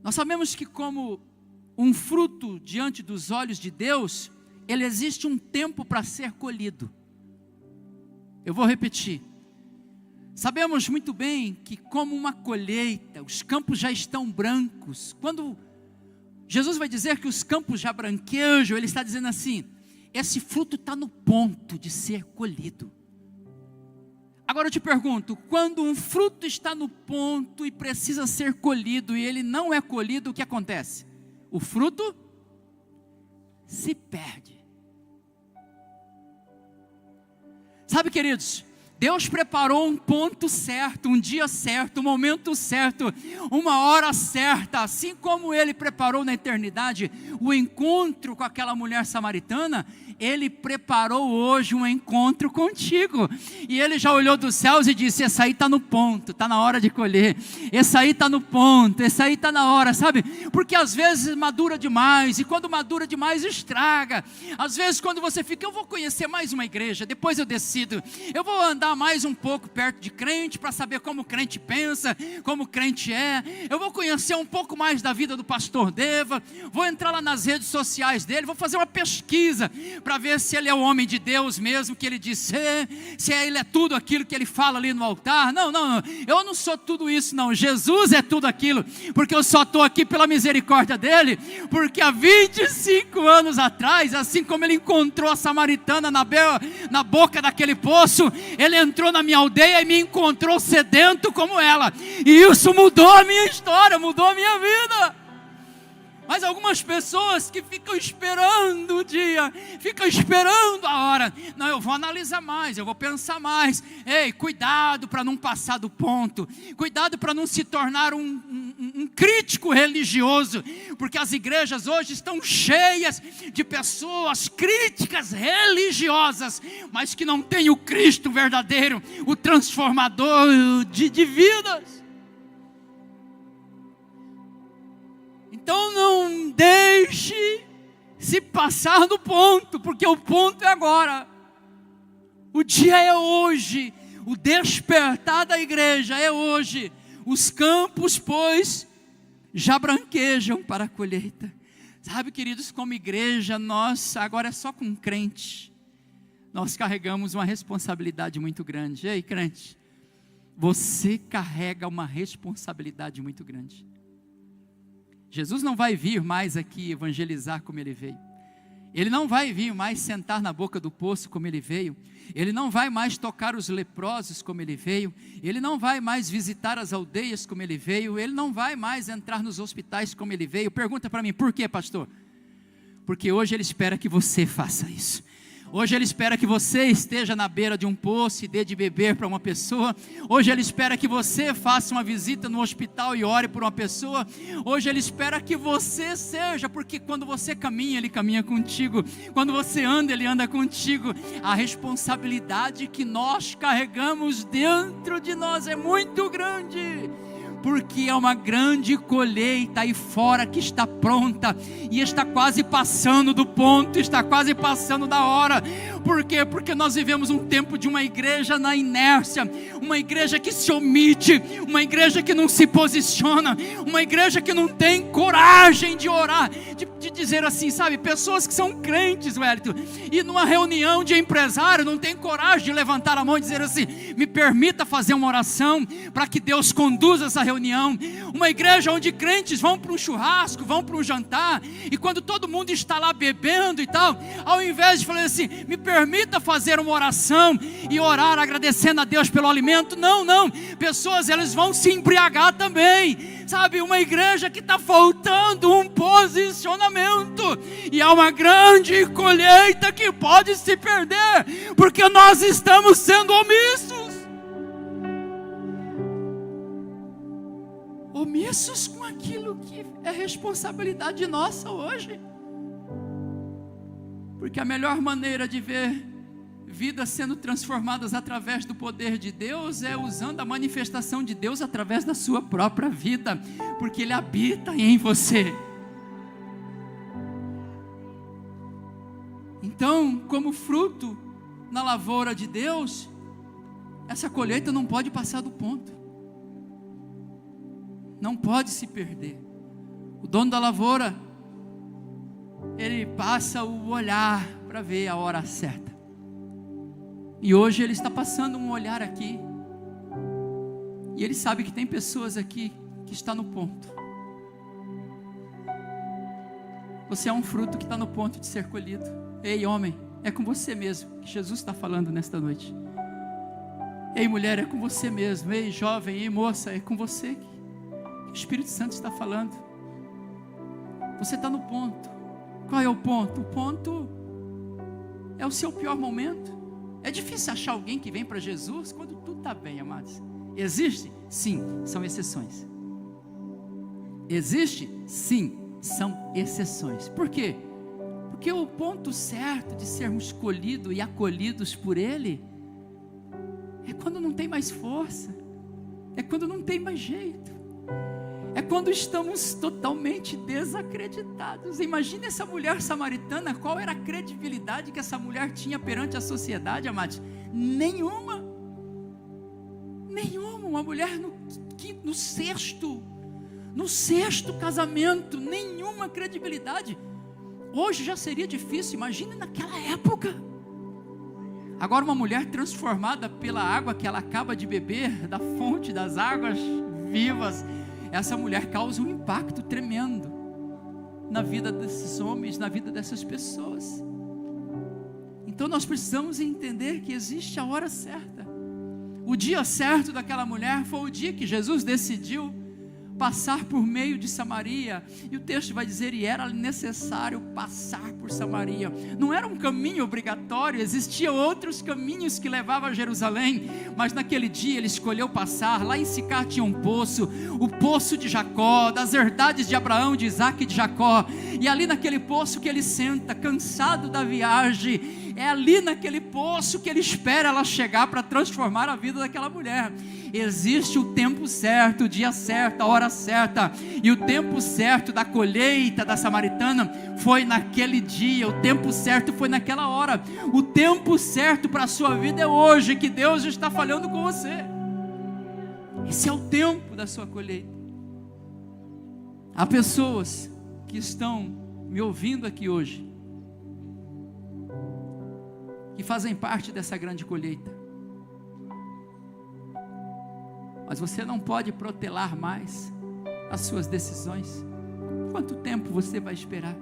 Nós sabemos que, como um fruto diante dos olhos de Deus, ele existe um tempo para ser colhido. Eu vou repetir. Sabemos muito bem que, como uma colheita, os campos já estão brancos. Quando Jesus vai dizer que os campos já branquejam, ele está dizendo assim: esse fruto está no ponto de ser colhido. Agora eu te pergunto, quando um fruto está no ponto e precisa ser colhido, e ele não é colhido, o que acontece? O fruto se perde. Sabe, queridos, Deus preparou um ponto certo, um dia certo, um momento certo, uma hora certa, assim como Ele preparou na eternidade o encontro com aquela mulher samaritana. Ele preparou hoje um encontro contigo, e Ele já olhou dos céus e disse: esse aí está no ponto, está na hora de colher, esse aí está no ponto, esse aí está na hora, sabe? Porque às vezes madura demais, e quando madura demais estraga. Às vezes quando você fica: eu vou conhecer mais uma igreja, depois eu decido, eu vou andar mais um pouco perto de crente, para saber como o crente pensa, como o crente é, eu vou conhecer um pouco mais da vida do pastor Deva, vou entrar lá nas redes sociais dele, vou fazer uma pesquisa, para ver se ele é o homem de Deus mesmo que ele diz ser, se ele é tudo aquilo que ele fala ali no altar. Não, eu não sou tudo isso não, Jesus é tudo aquilo, porque eu só estou aqui pela misericórdia dele, porque há 25 anos atrás, assim como ele encontrou a samaritana na boca daquele poço, ele entrou na minha aldeia e me encontrou sedento como ela, e isso mudou a minha história, mudou a minha vida. Mas algumas pessoas que ficam esperando o dia, ficam esperando a hora. Não, eu vou analisar mais, eu vou pensar mais. Ei, cuidado para não passar do ponto. Cuidado para não se tornar um crítico religioso. Porque as igrejas hoje estão cheias de pessoas críticas religiosas, mas que não têm o Cristo verdadeiro, o transformador de vidas. Então não deixe se passar do ponto, porque o ponto é agora. O dia é hoje, o despertar da igreja é hoje. Os campos, pois, já branquejam para a colheita. Sabe, queridos, como igreja, nós, agora é só com crente, nós carregamos uma responsabilidade muito grande. Ei, crente, você carrega uma responsabilidade muito grande. Jesus não vai vir mais aqui evangelizar como Ele veio. Ele não vai vir mais sentar na boca do poço como Ele veio. Ele não vai mais tocar os leprosos como Ele veio. Ele não vai mais visitar as aldeias como Ele veio. Ele não vai mais entrar nos hospitais como Ele veio. Pergunta para mim, por quê, pastor? Porque hoje Ele espera que você faça isso. Hoje Ele espera que você esteja na beira de um poço e dê de beber para uma pessoa. Hoje Ele espera que você faça uma visita no hospital e ore por uma pessoa. Hoje Ele espera que você seja, porque quando você caminha, Ele caminha contigo. Quando você anda, Ele anda contigo. A responsabilidade que nós carregamos dentro de nós é muito grande. Porque é uma grande colheita aí fora que está pronta, e está quase passando do ponto, está quase passando da hora. Por quê? Porque nós vivemos um tempo de uma igreja na inércia, uma igreja que se omite, uma igreja que não se posiciona, uma igreja que não tem coragem de orar, de dizer assim, sabe, pessoas que são crentes, Wellington, e numa reunião de empresário não tem coragem de levantar a mão e dizer assim, me permita fazer uma oração, para que Deus conduza essa reunião. Uma igreja onde crentes vão para um churrasco, vão para um jantar, e quando todo mundo está lá bebendo e tal, ao invés de falar assim, me permita fazer uma oração e orar agradecendo a Deus pelo alimento, não, pessoas elas vão se embriagar também, sabe, uma igreja que está faltando um posicionamento, e há uma grande colheita que pode se perder, porque nós estamos sendo omissos com aquilo que é responsabilidade nossa hoje. Porque a melhor maneira de ver vidas sendo transformadas através do poder de Deus é usando a manifestação de Deus através da sua própria vida, porque Ele habita em você. Então, como fruto na lavoura de Deus, essa colheita não pode passar do ponto. Não pode se perder. O dono da lavoura, ele passa o olhar para ver a hora certa. E hoje ele está passando um olhar aqui. E ele sabe que tem pessoas aqui que estão no ponto. Você é um fruto que está no ponto de ser colhido. Ei, homem, é com você mesmo que Jesus está falando nesta noite. Ei, mulher, é com você mesmo. Ei, jovem, ei, moça, é com você que o Espírito Santo está falando. Você está no ponto. Qual é o ponto? O ponto é o seu pior momento. É difícil achar alguém que vem para Jesus quando tudo está bem, amados. Existe? Sim, são exceções. Existe? Sim, são exceções. Por quê? Porque o ponto certo de sermos escolhidos e acolhidos por Ele é quando não tem mais força, é quando não tem mais jeito, é quando estamos totalmente desacreditados. Imagine essa mulher samaritana, qual era a credibilidade que essa mulher tinha perante a sociedade, amados? Nenhuma. Uma mulher no sexto casamento, nenhuma credibilidade. Hoje já seria difícil, imagine naquela época. Agora uma mulher transformada pela água que ela acaba de beber, da fonte das águas vivas, essa mulher causa um impacto tremendo na vida desses homens, na vida dessas pessoas. Então nós precisamos entender que existe a hora certa. O dia certo daquela mulher foi o dia que Jesus decidiu passar por meio de Samaria, e o texto vai dizer, e era necessário passar por Samaria. Não era um caminho obrigatório, existiam outros caminhos que levavam a Jerusalém, mas naquele dia ele escolheu passar. Lá em Sicar tinha um poço, o poço de Jacó, das herdades de Abraão, de Isaac e de Jacó, e ali naquele poço que ele senta, cansado da viagem, é ali naquele poço que ele espera ela chegar para transformar a vida daquela mulher. Existe o tempo certo, o dia certo, a hora certa, e o tempo certo da colheita da samaritana foi naquele dia, o tempo certo foi naquela hora. O tempo certo para a sua vida é hoje, que Deus está falando com você. Esse é o tempo da sua colheita. Há pessoas que estão me ouvindo aqui hoje, que fazem parte dessa grande colheita, mas você não pode protelar mais as suas decisões. Quanto tempo você vai esperar?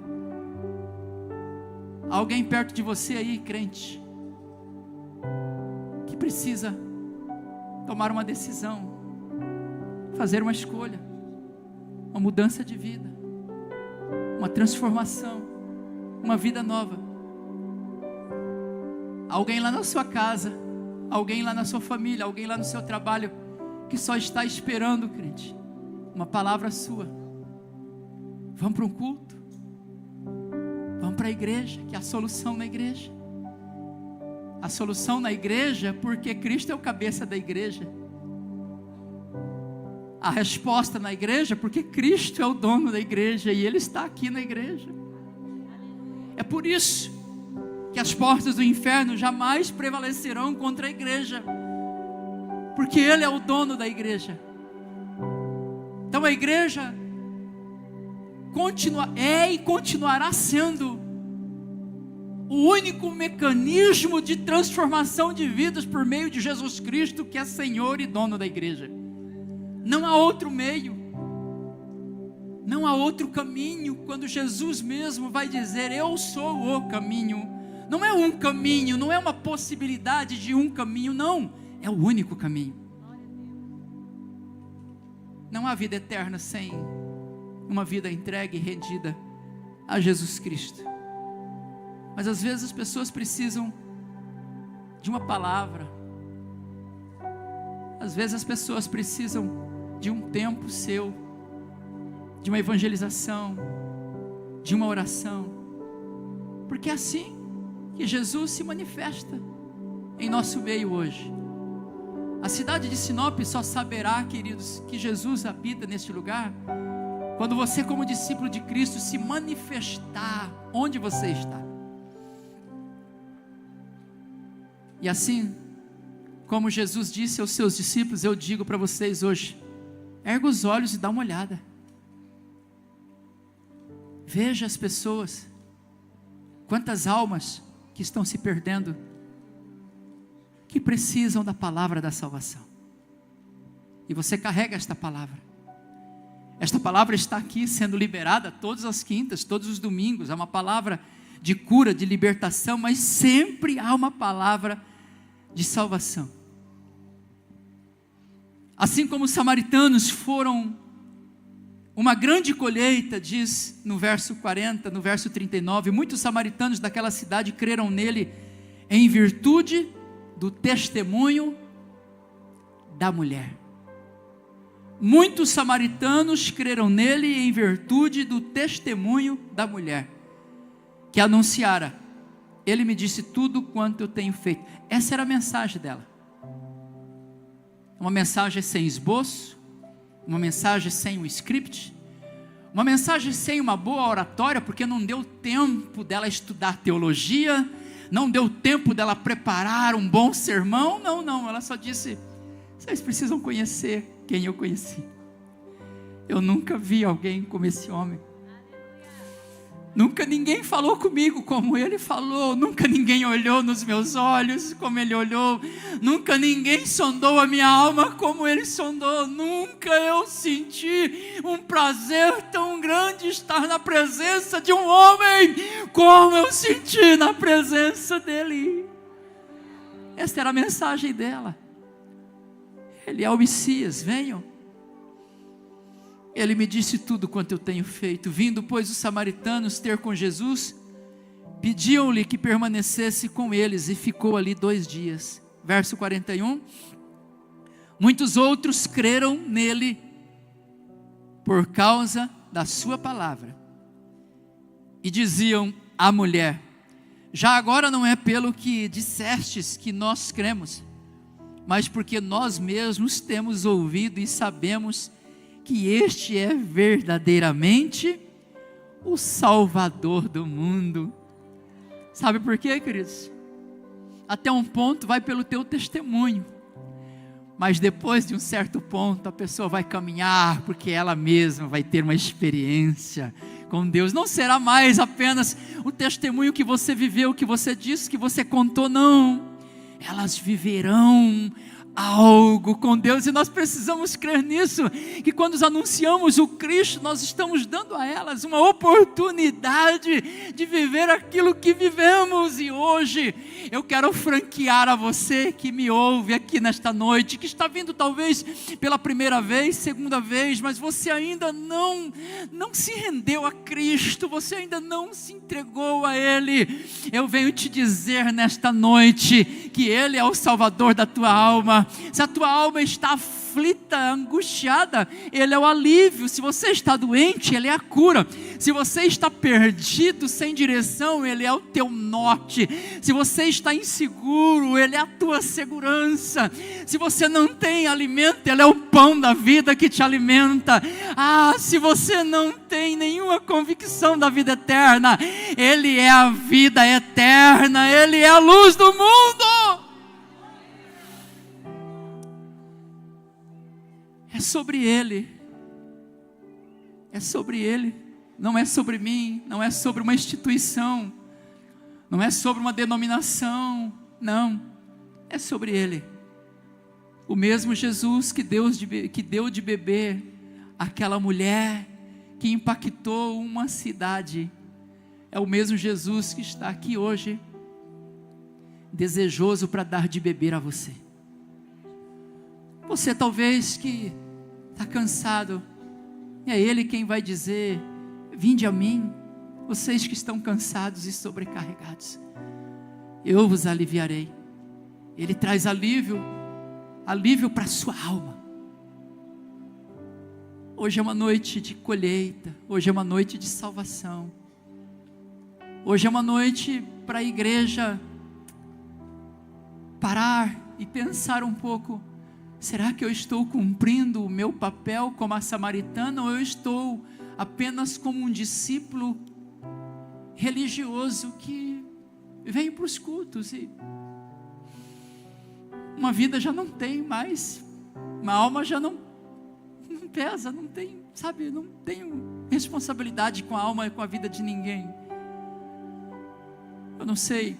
Alguém perto de você aí, crente, que precisa tomar uma decisão, fazer uma escolha, uma mudança de vida, uma transformação, uma vida nova. Alguém lá na sua casa, alguém lá na sua família, alguém lá no seu trabalho, que só está esperando, crente, uma palavra sua. Vamos para um culto, vamos para a igreja, que é a solução na igreja. A solução na igreja, porque Cristo é o cabeça da igreja. A resposta na igreja, porque Cristo é o dono da igreja e Ele está aqui na igreja. É por isso que as portas do inferno jamais prevalecerão contra a igreja, porque Ele é o dono da igreja. Então a igreja é e continuará sendo o único mecanismo de transformação de vidas por meio de Jesus Cristo, que é Senhor e dono da igreja. Não há outro meio, não há outro caminho. Quando Jesus mesmo vai dizer, eu sou o caminho, não é um caminho, não é uma possibilidade de um caminho, não, é o único caminho. Não há vida eterna sem uma vida entregue e rendida a Jesus Cristo. Mas às vezes as pessoas precisam de uma palavra, às vezes as pessoas precisam de um tempo seu, de uma evangelização, de uma oração, porque é assim que Jesus se manifesta em nosso meio hoje. A cidade de Sinop só saberá, queridos, que Jesus habita neste lugar, quando você, como discípulo de Cristo, se manifestar onde você está. E assim, como Jesus disse aos seus discípulos, eu digo para vocês hoje, erga os olhos e dá uma olhada. Veja as pessoas, quantas almas que estão se perdendo, que precisam da palavra da salvação. E você carrega esta palavra. Esta palavra está aqui sendo liberada todas as quintas, todos os domingos. É uma palavra de cura, de libertação, mas sempre há uma palavra de salvação. Assim como os samaritanos foram uma grande colheita, diz no verso 40, no verso 39, muitos samaritanos daquela cidade creram nele em virtude do testemunho da mulher. Muitos samaritanos creram nele em virtude do testemunho da mulher, que anunciara: ele me disse tudo quanto eu tenho feito. Essa era a mensagem dela. Uma mensagem sem esboço, uma mensagem sem um script, uma mensagem sem uma boa oratória, porque não deu tempo dela estudar teologia, não deu tempo dela preparar um bom sermão. Não, ela só disse: vocês precisam conhecer quem eu conheci. Eu nunca vi alguém como esse homem. Nunca ninguém falou comigo como ele falou. Nunca ninguém olhou nos meus olhos como ele olhou. Nunca ninguém sondou a minha alma como ele sondou. Nunca eu senti um prazer tão grande estar na presença de um homem como eu senti na presença dele. Esta era a mensagem dela. Ele é o Messias, venham. Ele me disse tudo quanto eu tenho feito. Vindo, pois, os samaritanos ter com Jesus, pediam-lhe que permanecesse com eles, e ficou ali 2 dias. Verso 41. Muitos outros creram nele por causa da sua palavra, e diziam à mulher: já agora não é pelo que dissestes que nós cremos, mas porque nós mesmos temos ouvido e sabemos que este é verdadeiramente o Salvador do mundo. Sabe por quê, queridos? Até um ponto vai pelo teu testemunho, mas depois de um certo ponto a pessoa vai caminhar, porque ela mesma vai ter uma experiência com Deus. Não será mais apenas o testemunho que você viveu, que você disse, que você contou, não. Elas viverão algo com Deus, e nós precisamos crer nisso, que quando anunciamos o Cristo, nós estamos dando a elas uma oportunidade de viver aquilo que vivemos. E hoje eu quero franquear a você que me ouve aqui nesta noite, que está vindo talvez pela primeira vez, segunda vez, mas você ainda não se rendeu a Cristo, você ainda não se entregou a Ele. Eu venho te dizer nesta noite que Ele é o Salvador da tua alma. Se a tua alma está aflita, angustiada, Ele é o alívio. Se você está doente, Ele é a cura. Se você está perdido, sem direção, Ele é o teu norte. Se você está inseguro, Ele é a tua segurança. Se você não tem alimento, Ele é o pão da vida que te alimenta. Se você não tem nenhuma convicção da vida eterna, Ele é a vida eterna, Ele é a luz do mundo. É sobre Ele, é sobre Ele, não é sobre mim, não é sobre uma instituição, não é sobre uma denominação, não, é sobre Ele. O mesmo Jesus que deu de beber àquela mulher que impactou uma cidade, é o mesmo Jesus que está aqui hoje, desejoso para dar de beber a você. Você talvez que está cansado, é Ele quem vai dizer: vinde a mim, vocês que estão cansados e sobrecarregados, eu vos aliviarei. Ele traz alívio para a sua alma. Hoje é uma noite de colheita, hoje é uma noite de salvação, hoje é uma noite para a igreja parar e pensar um pouco: será que eu estou cumprindo o meu papel como a samaritana, ou eu estou apenas como um discípulo religioso que vem para os cultos e uma vida já não tem mais, uma alma já não pesa, não tem, sabe, não tenho responsabilidade com a alma e com a vida de ninguém. Eu não sei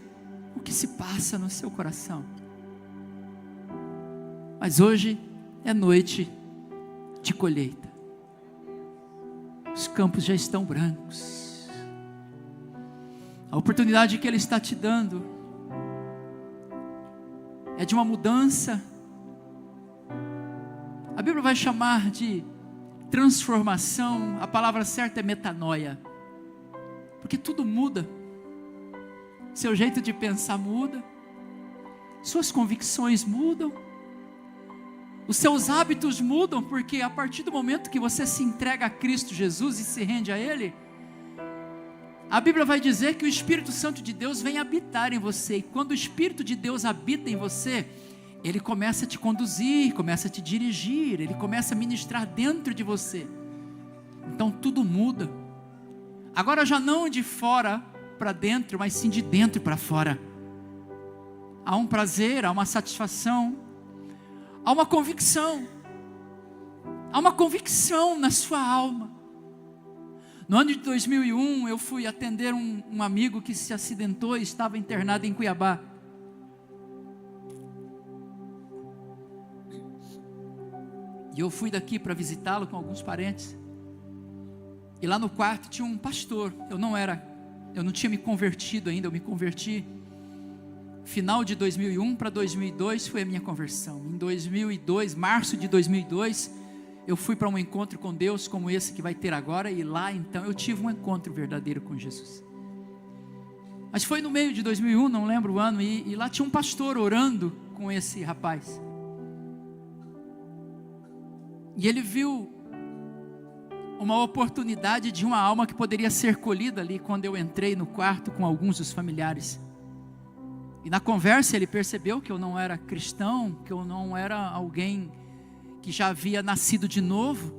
o que se passa no seu coração, mas hoje é noite de colheita. Os campos já estão brancos. A oportunidade que Ele está te dando é de uma mudança. A Bíblia vai chamar de transformação. A palavra certa é metanoia, porque tudo muda. Seu jeito de pensar muda, suas convicções mudam, os seus hábitos mudam, porque a partir do momento que você se entrega a Cristo Jesus e se rende a Ele, a Bíblia vai dizer que o Espírito Santo de Deus vem habitar em você, e quando o Espírito de Deus habita em você, Ele começa a te conduzir, começa a te dirigir, Ele começa a ministrar dentro de você, então tudo muda, agora já não de fora para dentro, mas sim de dentro para fora. Há um prazer, há uma satisfação, há uma convicção na sua alma. No ano de 2001, eu fui atender um amigo que se acidentou e estava internado em Cuiabá. E eu fui daqui para visitá-lo com alguns parentes. E lá no quarto tinha um pastor. Eu não tinha me convertido ainda, eu me converti final de 2001 para 2002 foi a minha conversão. Em 2002, março de 2002, eu fui para um encontro com Deus como esse que vai ter agora, e lá então eu tive um encontro verdadeiro com Jesus. Mas foi no meio de 2001, não lembro o ano, e lá tinha um pastor orando com esse rapaz. E ele viu uma oportunidade de uma alma que poderia ser colhida ali quando eu entrei no quarto com alguns dos familiares. E na conversa ele percebeu que eu não era cristão, que eu não era alguém que já havia nascido de novo,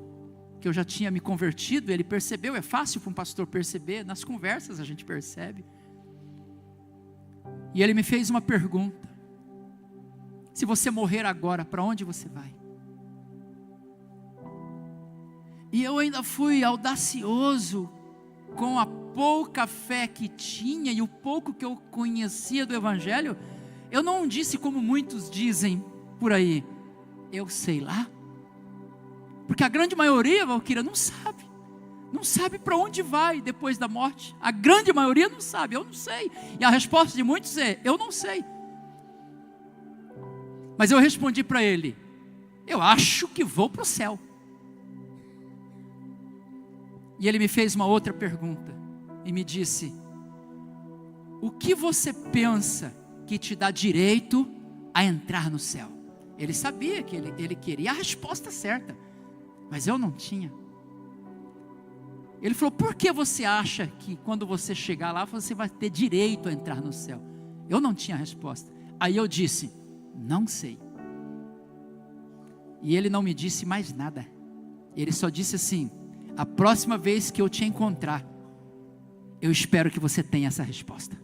que eu já tinha me convertido. Ele percebeu, é fácil para um pastor perceber, nas conversas a gente percebe. E ele me fez uma pergunta: se você morrer agora, para onde você vai? E eu ainda fui audacioso com a pouca fé que tinha e o pouco que eu conhecia do Evangelho. Eu não disse como muitos dizem por aí, eu sei lá, porque a grande maioria, Valquíria, não sabe para onde vai depois da morte. A grande maioria não sabe, eu não sei, e a resposta de muitos é, eu não sei. Mas eu respondi para ele, eu acho que vou para o céu. E ele me fez uma outra pergunta e me disse, o que você pensa que te dá direito a entrar no céu? Ele sabia que ele queria a resposta certa, mas eu não tinha. Ele falou, por que você acha que quando você chegar lá, você vai ter direito a entrar no céu? Eu não tinha resposta. Aí eu disse, não sei. E ele não me disse mais nada. Ele só disse assim, a próxima vez que eu te encontrar, eu espero que você tenha essa resposta.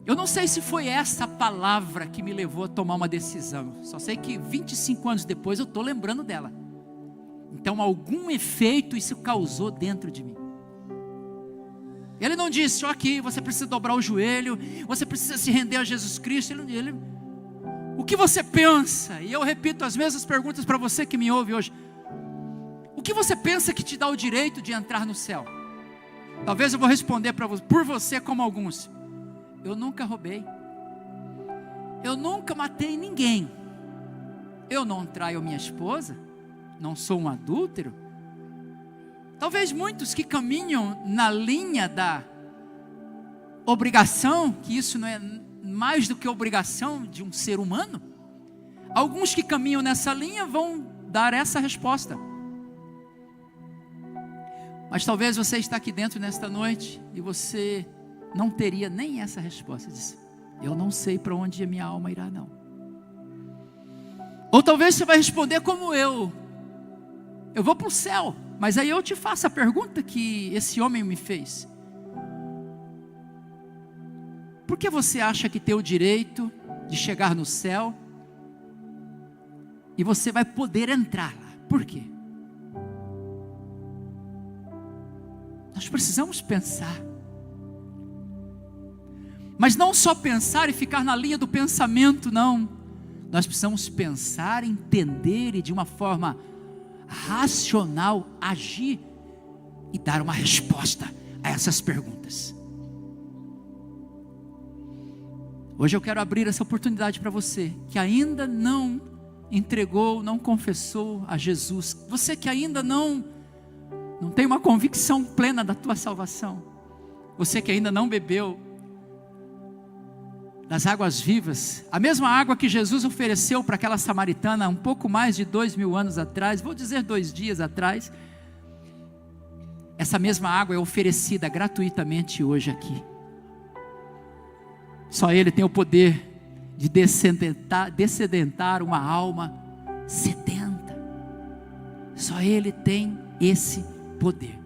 Eu não sei se foi essa palavra que me levou a tomar uma decisão. Só sei que 25 anos depois eu estou lembrando dela. Então algum efeito isso causou dentro de mim. Ele não disse, aqui você precisa dobrar o joelho, você precisa se render a Jesus Cristo. O que você pensa? E eu repito as mesmas perguntas para você que me ouve hoje. O que você pensa que te dá o direito de entrar no céu? Talvez eu vou responder por você como alguns. Eu nunca roubei. Eu nunca matei ninguém. Eu não traio minha esposa. Não sou um adúltero. Talvez muitos que caminham na linha da obrigação, que isso não é mais do que obrigação de um ser humano, alguns que caminham nessa linha vão dar essa resposta. Mas talvez você está aqui dentro nesta noite e você não teria nem essa resposta. Diz, eu não sei para onde a minha alma irá não. Ou talvez você vai responder como eu vou para o céu. Mas aí eu te faço a pergunta que esse homem me fez. Por que você acha que tem o direito de chegar no céu e você vai poder entrar lá? Por quê? Nós precisamos pensar. Mas não só pensar e ficar na linha do pensamento, não. Nós precisamos pensar, entender e de uma forma racional agir e dar uma resposta a essas perguntas. Hoje eu quero abrir essa oportunidade para você que ainda não entregou, não confessou a Jesus. Você que ainda não tem uma convicção plena da tua salvação. você que ainda não bebeu das águas vivas, a mesma água que Jesus ofereceu para aquela samaritana um pouco mais de 2000 anos atrás, vou dizer 2 dias atrás, essa mesma água é oferecida gratuitamente hoje aqui. Só Ele tem o poder de dessedentar uma alma sedenta. Só Ele tem esse poder.